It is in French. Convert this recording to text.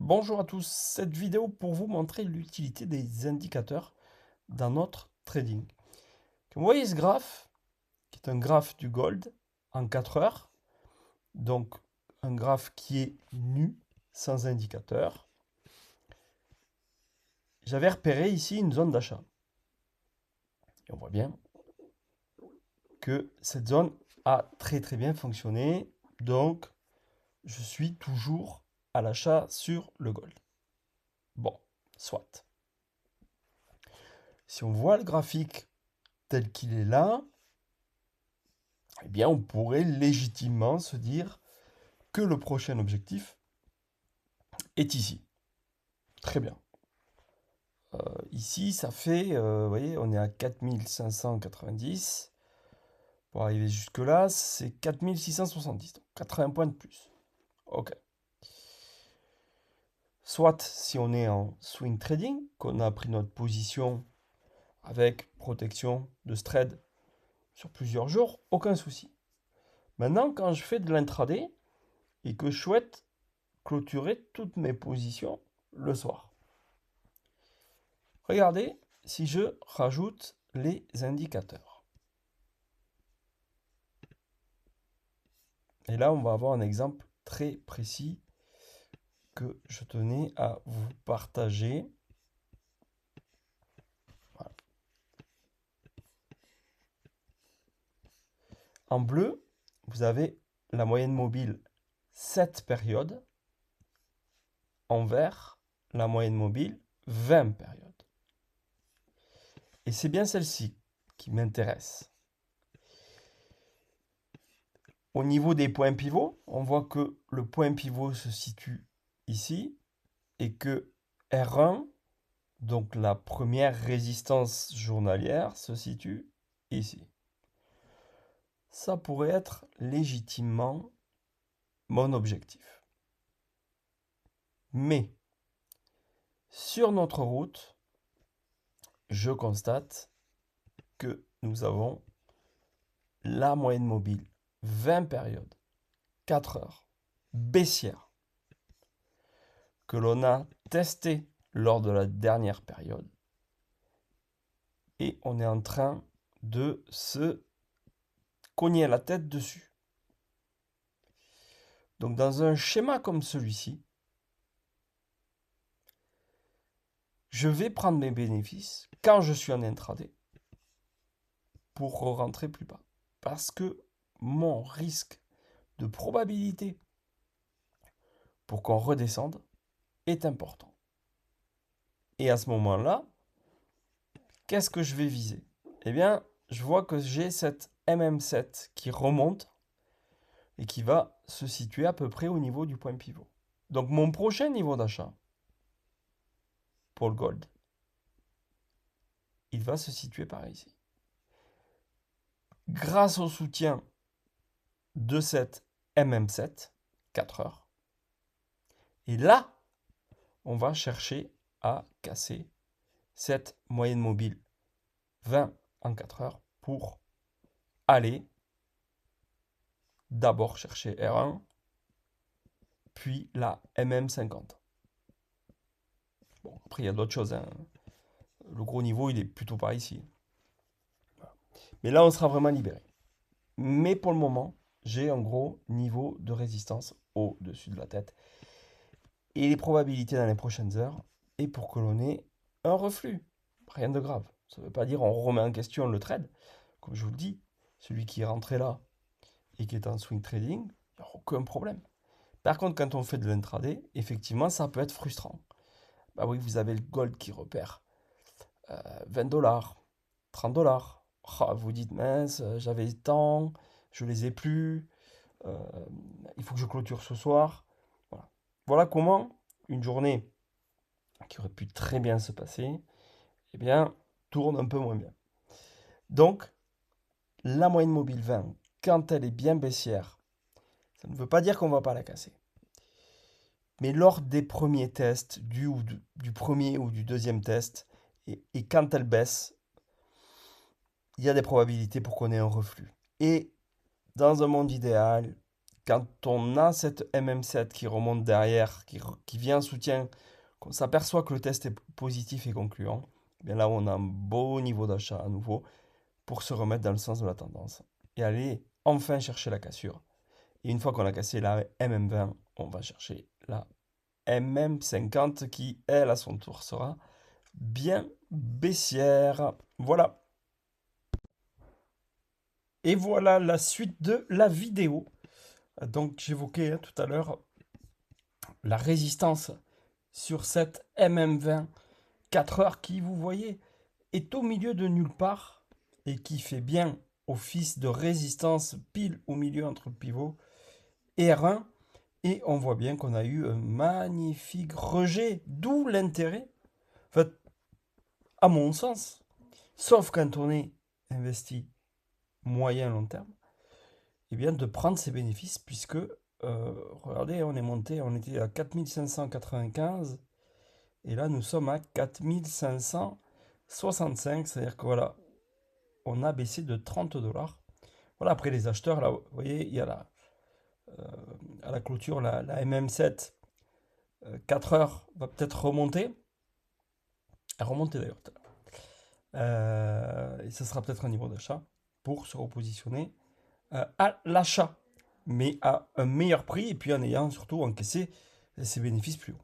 Bonjour à tous, cette vidéo pour vous montrer l'utilité des indicateurs dans notre trading. Comme vous voyez ce graphe, qui est un graphe du gold en 4 heures, donc un graphe qui est nu, sans indicateur. J'avais repéré ici une zone d'achat. Et on voit bien que cette zone a très bien fonctionné, donc je suis toujours à l'achat sur le gold. Bon, soit. Si on voit le graphique tel qu'il est là, eh bien, on pourrait légitimement se dire que le prochain objectif est ici. Très bien. Ici, ça fait, vous voyez, on est à 4590. Pour arriver jusque-là, c'est 4670. Donc 80 points de plus. OK. Soit, si on est en swing trading, qu'on a pris notre position avec protection de ce trade sur plusieurs jours, aucun souci. Maintenant, quand je fais de l'intraday et que je souhaite clôturer toutes mes positions le soir. Regardez si je rajoute les indicateurs. Et là, on va avoir un exemple très précis que je tenais à vous partager. Voilà. En bleu, vous avez la moyenne mobile 7 périodes. En vert, la moyenne mobile 20 périodes. Et c'est bien celle-ci qui m'intéresse. Au niveau des points pivots, on voit que le point pivot se situe ici et que R1, donc la première résistance journalière, se situe ici. Ça pourrait être légitimement mon objectif. Mais sur notre route, je constate que nous avons la moyenne mobile 20 périodes, 4 heures, baissière, que l'on a testé lors de la dernière période. Et on est en train de se cogner la tête dessus. Donc dans un schéma comme celui-ci, je vais prendre mes bénéfices quand je suis en intraday pour rentrer plus bas. Parce que mon risque de probabilité pour qu'on redescende est important. Et à ce moment-là, qu'est-ce que je vais viser? Eh bien, je vois que j'ai cette MM7 qui remonte et qui va se situer à peu près au niveau du point pivot. Donc mon prochain niveau d'achat pour le gold, il va se situer par ici. Grâce au soutien de cette MM7, 4 heures. Et là, on va chercher à casser cette moyenne mobile 20 en 4 heures pour aller d'abord chercher R1, puis la MM50. Bon, après, il y a d'autres choses, hein. Le gros niveau, il est plutôt par ici. Voilà. Mais là, on sera vraiment libéré. Mais pour le moment, j'ai un gros niveau de résistance au-dessus de la tête. Et les probabilités dans les prochaines heures est pour que l'on ait un reflux. Rien de grave. Ça ne veut pas dire on remet en question le trade. Comme je vous le dis, celui qui est rentré là et qui est en swing trading, il n'y a aucun problème. Par contre, quand on fait de l'intraday, effectivement, ça peut être frustrant. Bah oui, vous avez le gold qui repère 20 dollars, 30 dollars. Oh, vous dites, mince, j'avais tant, je les ai plus, euh, il faut que je clôture ce soir. Voilà. Voilà comment une journée qui aurait pu très bien se passer, eh bien, tourne un peu moins bien. Donc, la moyenne mobile 20, quand elle est bien baissière, ça ne veut pas dire qu'on ne va pas la casser. Mais lors des premiers tests, du premier ou du deuxième test, et quand elle baisse, il y a des probabilités pour qu'on ait un reflux. Et dans un monde idéal, quand on a cette MM7 qui remonte derrière, qui vient en soutien, qu'on s'aperçoit que le test est positif et concluant, eh bien là on a un beau niveau d'achat à nouveau pour se remettre dans le sens de la tendance et aller enfin chercher la cassure. Et une fois qu'on a cassé la MM20, on va chercher la MM50 qui, elle, à son tour, sera bien baissière. Voilà. Et voilà la suite de la vidéo. Donc j'évoquais tout à l'heure la résistance sur cette MM20 4 heures qui, vous voyez, est au milieu de nulle part et qui fait bien office de résistance pile au milieu entre le pivot et R1. Et on voit bien qu'on a eu un magnifique rejet, d'où l'intérêt, en fait, à mon sens, sauf quand on est investi moyen long terme, eh bien de prendre ces bénéfices puisque, regardez, on est monté, on était à 4595 et là nous sommes à 4565, c'est-à-dire que voilà, on a baissé de 30 $. Voilà, après les acheteurs, là, vous voyez, il y a à la clôture la MM7 4 heures va peut-être remonter. Elle remonte d'ailleurs tout à l'heure. Et ce sera peut-être un niveau d'achat pour se repositionner à l'achat, mais à un meilleur prix et puis en ayant surtout encaissé ses bénéfices plus hauts.